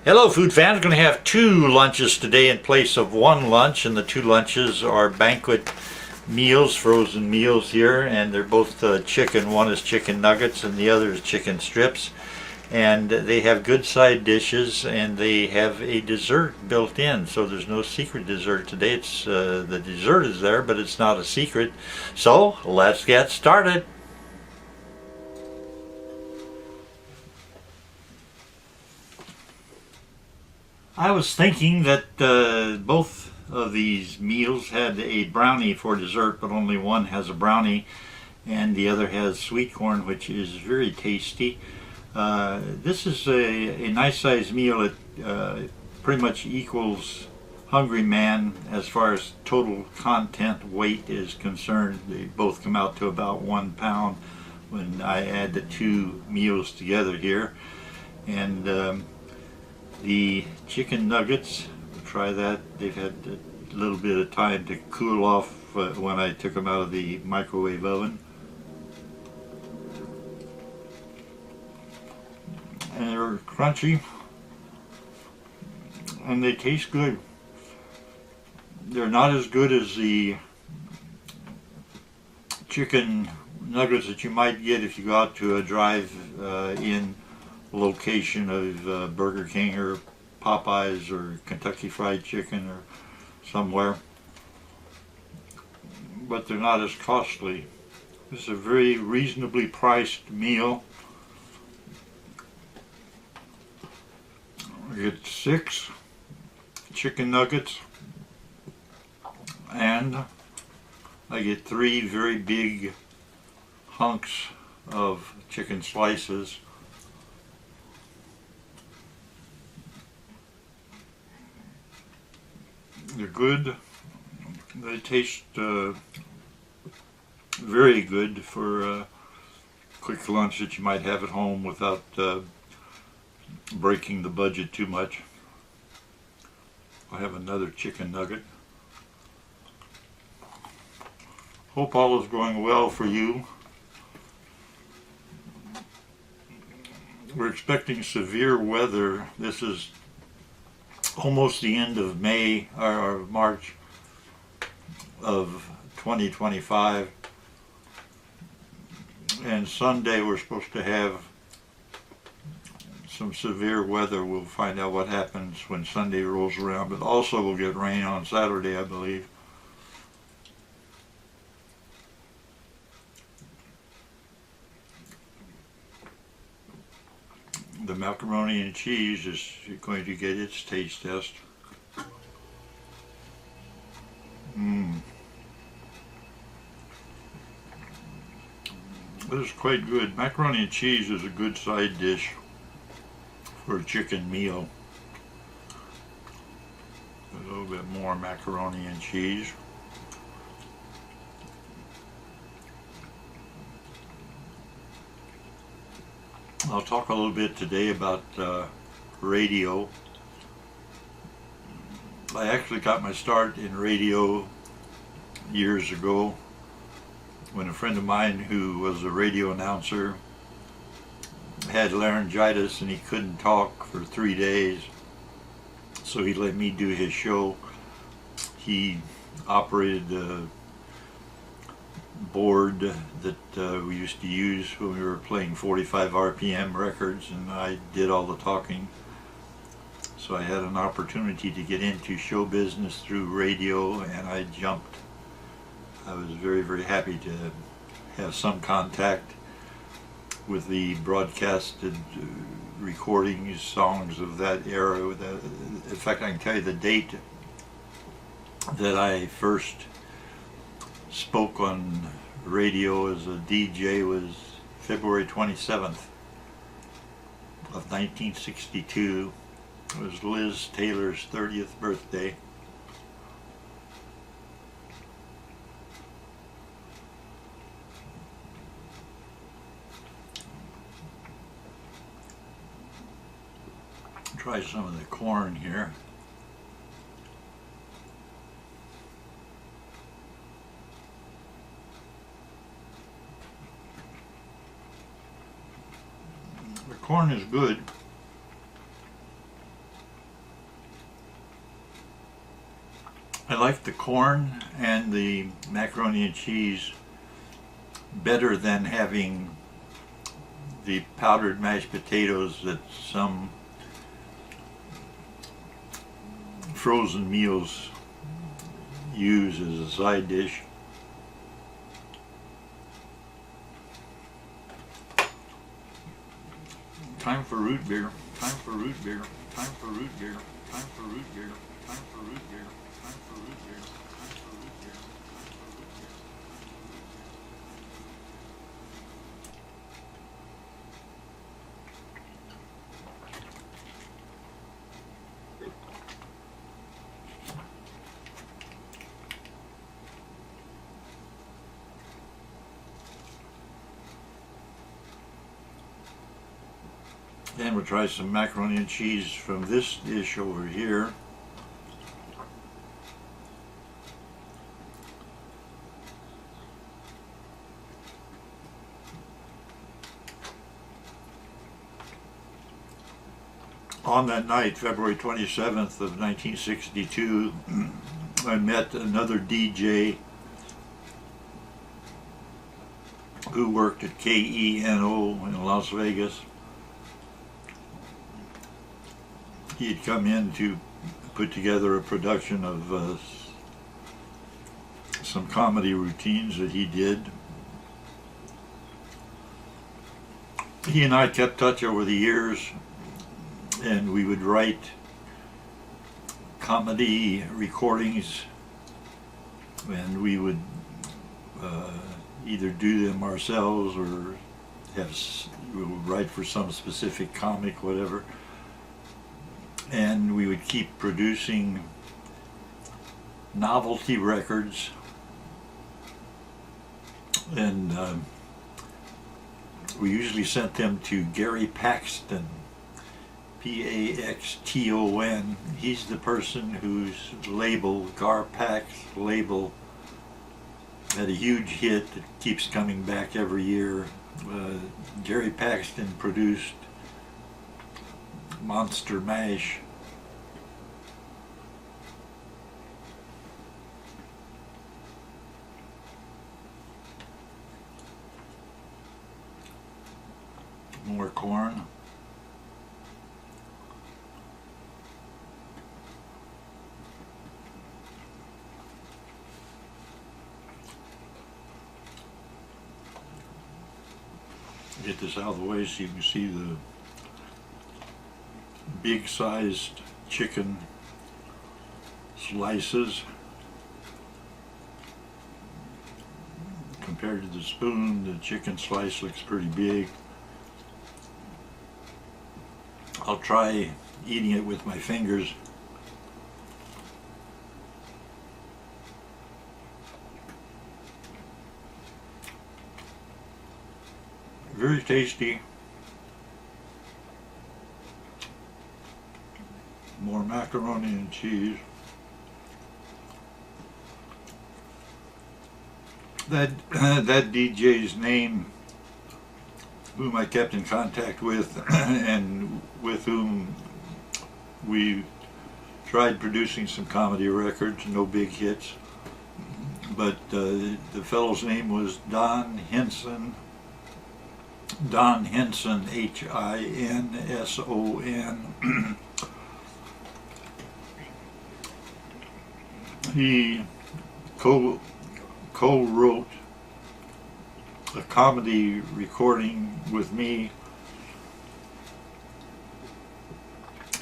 Hello food fans, going to have two lunches today in place of one lunch, and the two lunches are Banquet meals, frozen meals here, and they're both chicken. One is chicken nuggets and the other is chicken strips, and they have good side dishes and they have a dessert built in, so there's no secret dessert today. It's the dessert is there, but it's not a secret. So let's get started. I was thinking that both of these meals had a brownie for dessert, but only one has a brownie and the other has sweet corn, which is very tasty. This is a nice sized meal. It pretty much equals Hungry Man as far as total content weight is concerned. They both come out to about 1 pound when I add the two meals together here. And the chicken nuggets, we'll try that. They've had a little bit of time to cool off when I took them out of the microwave oven. And they're crunchy and they taste good. They're not as good as the chicken nuggets that you might get if you go out to a drive-in location of Burger King or Popeyes or Kentucky Fried Chicken or somewhere, but they're not as costly. This is a very reasonably priced meal. I get 6 chicken nuggets and I get 3 very big hunks of chicken slices. They're good. They taste very good for a quick lunch that you might have at home without breaking the budget too much. I have another chicken nugget. Hope all is going well for you. We're expecting severe weather. This is almost the end of May or March of 2025, and Sunday we're supposed to have some severe weather. We'll find out what happens when Sunday rolls around, but also we'll get rain on Saturday, I believe. The macaroni and cheese is going to get its taste test. This is quite good. Macaroni and cheese is a good side dish for a chicken meal. A little bit more macaroni and cheese. I'll talk a little bit today about radio. I actually got my start in radio years ago when a friend of mine who was a radio announcer had laryngitis and he couldn't talk for 3 days, so he let me do his show. He operated the board that we used to use when we were playing 45 RPM records, and I did all the talking. So I had an opportunity to get into show business through radio, and I jumped. I was very, very happy to have some contact with the broadcasted recordings, songs of that era. In fact, I can tell you the date that I first spoke on radio as a DJ was February 27th of 1962. It was Liz Taylor's 30th birthday. Try some of the corn here. The corn is good. I like the corn and the macaroni and cheese better than having the powdered mashed potatoes that some frozen meals use as a side dish. Time for root beer. Time for root beer. Time for root beer. Time for root beer. Time for root beer. Time for root beer. Time for root beer. Then we'll try some macaroni and cheese from this dish over here. On that night, February 27th of 1962, I met another DJ who worked at KENO in Las Vegas. He had come in to put together a production of some comedy routines that he did. He and I kept touch over the years, and we would write comedy recordings, and we would either do them ourselves or we would write for some specific comic, whatever. And we would keep producing novelty records, and we usually sent them to Gary Paxton, Paxton. He's the person whose label, Garpax label, had a huge hit that keeps coming back every year. Gary Paxton produced Monster Mash. More corn. Get this out of the way so you can see the big sized chicken slices. Compared to the spoon, the chicken slice looks pretty big. I'll try eating it with my fingers. Very tasty. More macaroni and cheese. That DJ's name, whom I kept in contact with and with whom we tried producing some comedy records, no big hits, but the fellow's name was Don Henson. Don Henson, Hinson. He co-wrote a comedy recording with me,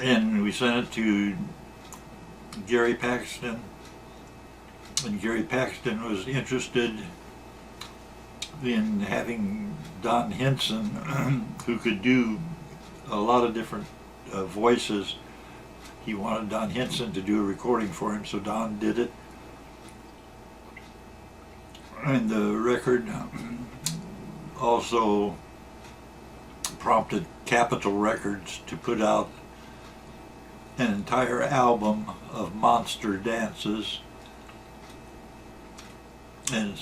and we sent it to Gary Paxton, and Gary Paxton was interested in having Don Henson, who could do a lot of different voices. He wanted Don Henson to do a recording for him, so Don did it. And the record also prompted Capitol Records to put out an entire album of monster dances. And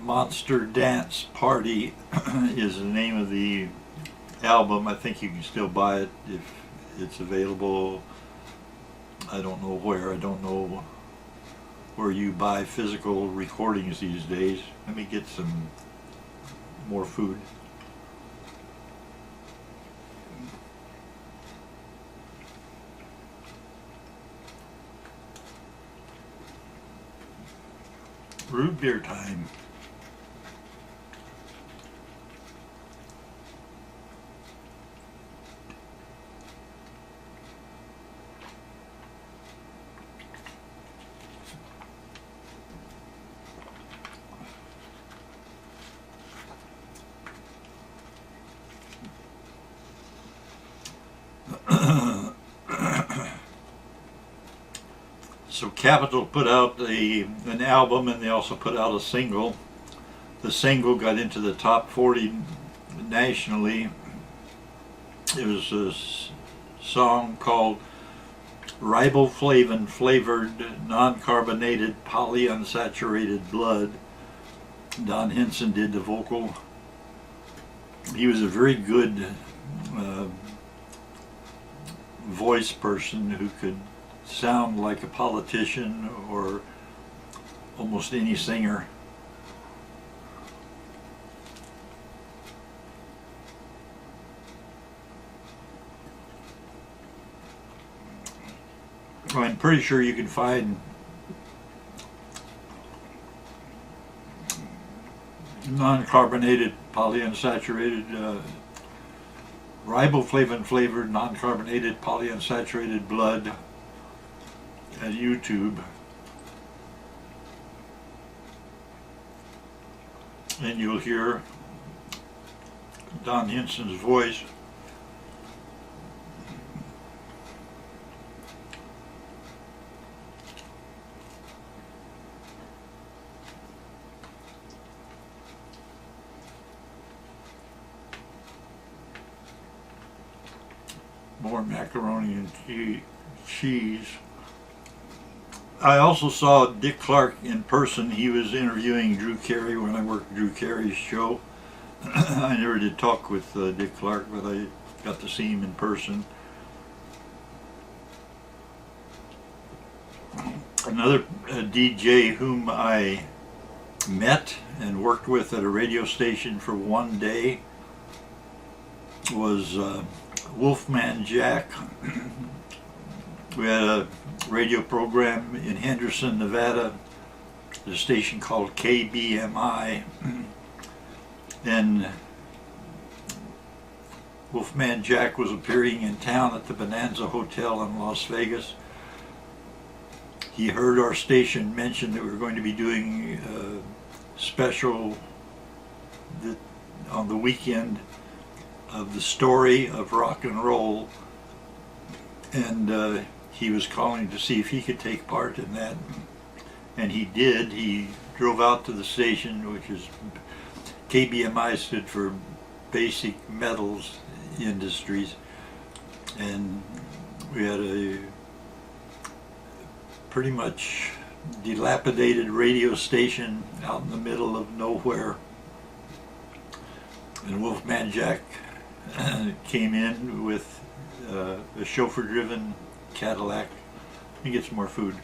Monster Dance Party is the name of the album. I think you can still buy it if it's available. I don't know where. I don't know where you buy physical recordings these days. Let me get some more food. Root beer time. So Capitol put out an album, and they also put out a single. The single got into the top 40 nationally. It was a song called Riboflavin Flavored Non-Carbonated Polyunsaturated Blood. Don Henson did the vocal. He was a very good voice person who could sound like a politician or almost any singer. I'm pretty sure you can find non-carbonated polyunsaturated riboflavin flavored non-carbonated polyunsaturated blood at YouTube, and you'll hear Don Henson's voice. More macaroni and cheese. I also saw Dick Clark in person. He was interviewing Drew Carey when I worked Drew Carey's show. I never did talk with Dick Clark, but I got to see him in person. Another DJ whom I met and worked with at a radio station for one day was Wolfman Jack. We had a radio program in Henderson, Nevada, the station called KBMI, and Wolfman Jack was appearing in town at the Bonanza Hotel in Las Vegas. He heard our station mention that we were going to be doing a special on the weekend of the story of rock and roll, and he was calling to see if he could take part in that, and he did. He drove out to the station, which is KBMI, stood for Basic Metals Industries, and we had a pretty much dilapidated radio station out in the middle of nowhere, and Wolfman Jack came in with a chauffeur-driven Cadillac. Let me get some more food.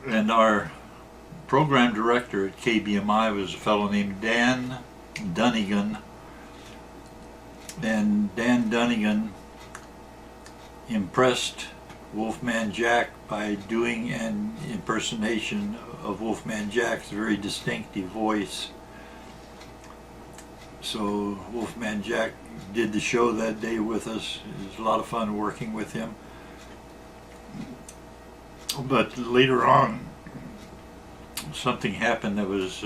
And our program director at KBMI was a fellow named Dan Dunnigan. And Dan Dunnigan impressed Wolfman Jack by doing an impersonation of Wolfman Jack's very distinctive voice. So Wolfman Jack did the show that day with us. It was a lot of fun working with him. But later on, something happened that was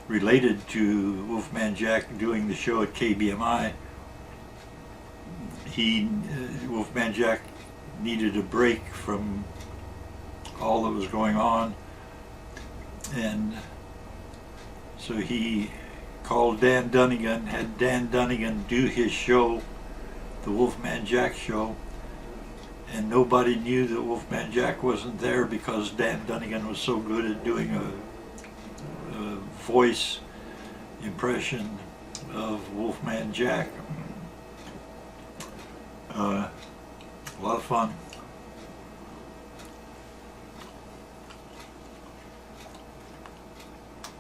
related to Wolfman Jack doing the show at KBMI. Wolfman Jack needed a break from all that was going on, and so he called Dan Dunnigan, had Dan Dunnigan do his show, the Wolfman Jack show, and nobody knew that Wolfman Jack wasn't there because Dan Dunnigan was so good at doing a voice impression of Wolfman Jack. A lot of fun.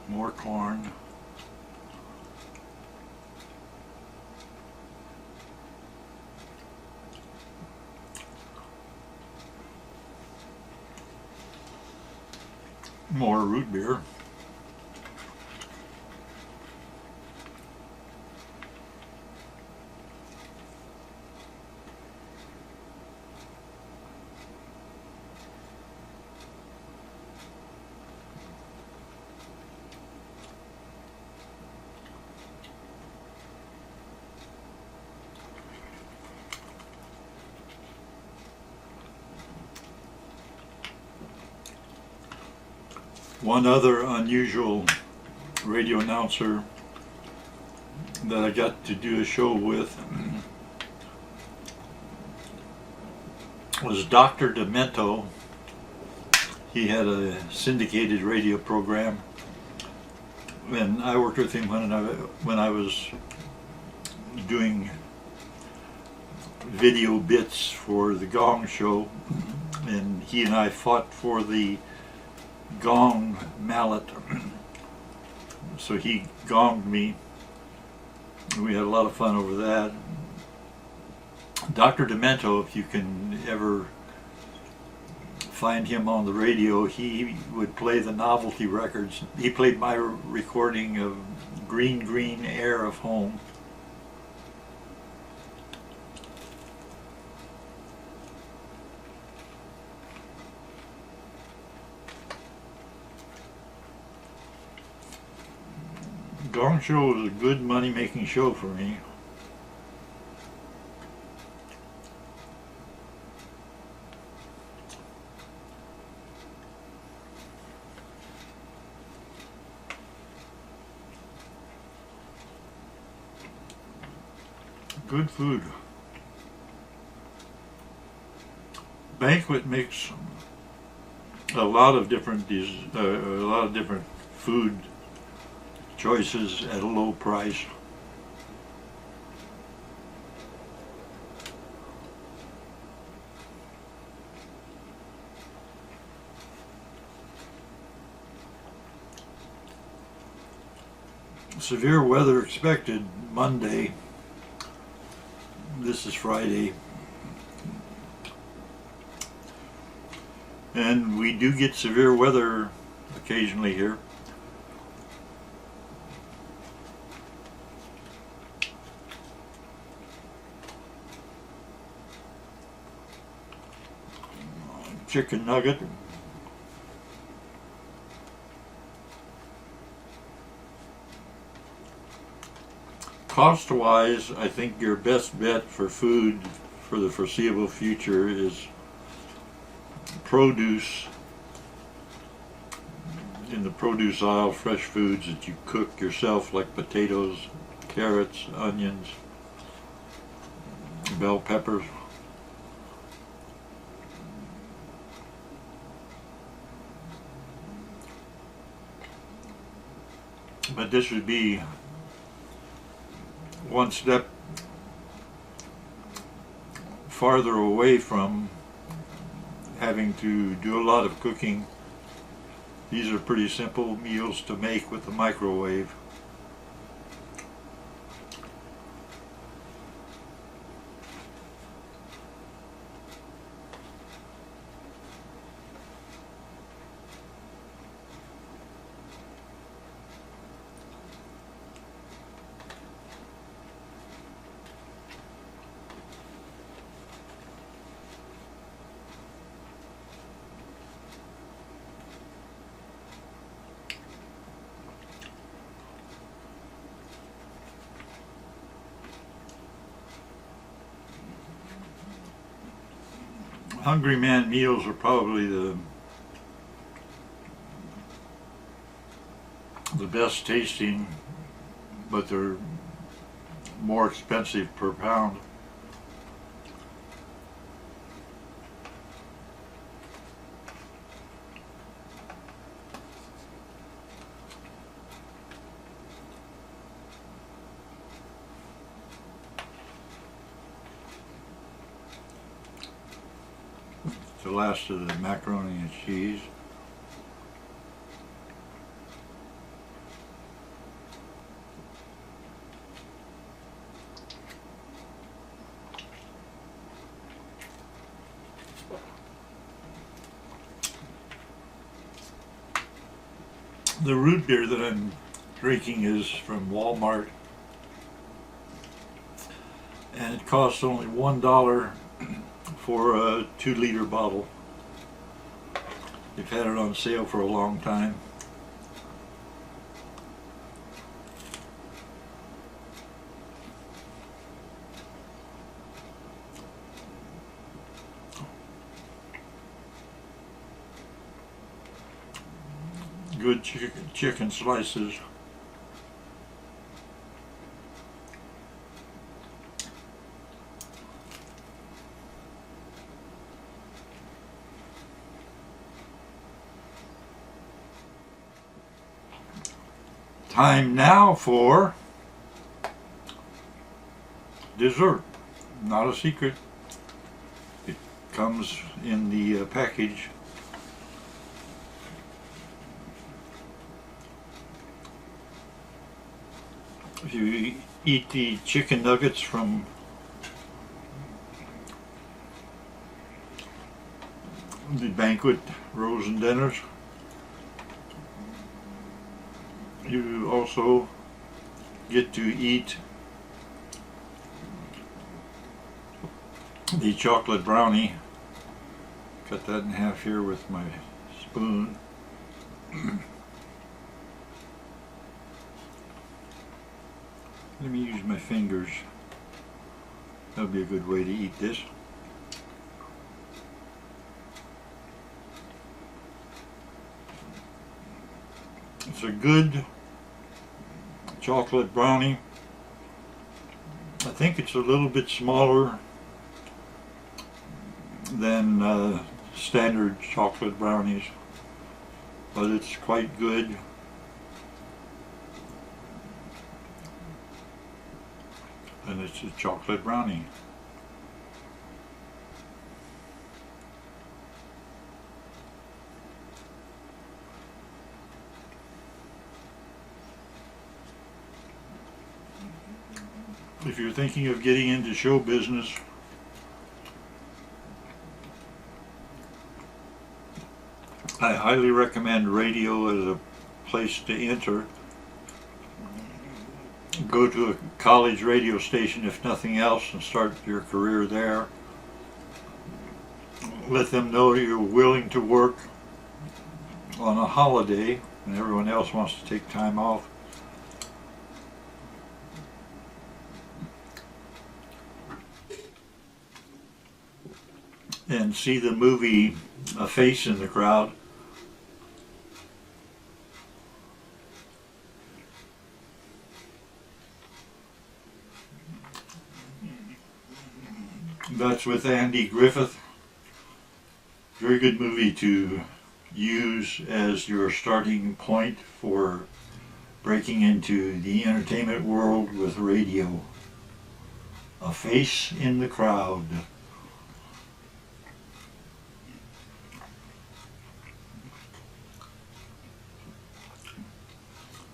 More corn. More root beer. One other unusual radio announcer that I got to do a show with was Dr. Demento. He had a syndicated radio program, and I worked with him when I was doing video bits for the Gong Show, and he and I fought for the gong mallet. So he gonged me. We had a lot of fun over that. Dr. Demento, if you can ever find him on the radio, he would play the novelty records. He played my recording of Green Green Air of Home. Gong Show was a good money-making show for me. Good food. Banquet makes a lot of different food choices at a low price. Severe weather expected Monday. This is Friday. And we do get severe weather occasionally here. Chicken nugget. Cost-wise, I think your best bet for food for the foreseeable future is produce. In the produce aisle, fresh foods that you cook yourself, like potatoes, carrots, onions, bell peppers. But this would be one step farther away from having to do a lot of cooking. These are pretty simple meals to make with the microwave. Hungry Man meals are probably the best tasting, but they're more expensive per pound. last of the macaroni and cheese. The root beer that I'm drinking is from Walmart, and it costs only $1 for a 2-liter bottle. They've had it on sale for a long time. Good chicken slices. Time now for dessert. Not a secret. It comes in the package. If you eat the chicken nuggets from the Banquet rolls and dinners, you also get to eat the chocolate brownie. Cut that in half here with my spoon. Let me use my fingers. That'll be a good way to eat this. It's a good chocolate brownie. I think it's a little bit smaller than standard chocolate brownies, but it's quite good. And it's a chocolate brownie. If you're thinking of getting into show business, I highly recommend radio as a place to enter. Go to a college radio station if nothing else and start your career there. Let them know you're willing to work on a holiday and everyone else wants to take time off. And see the movie A Face in the Crowd. That's with Andy Griffith. Very good movie to use as your starting point for breaking into the entertainment world with radio. A Face in the Crowd.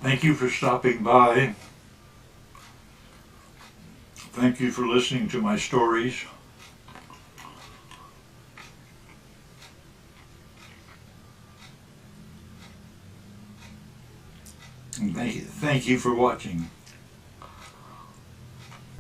Thank you for stopping by. Thank you for listening to my stories. And thank you for watching.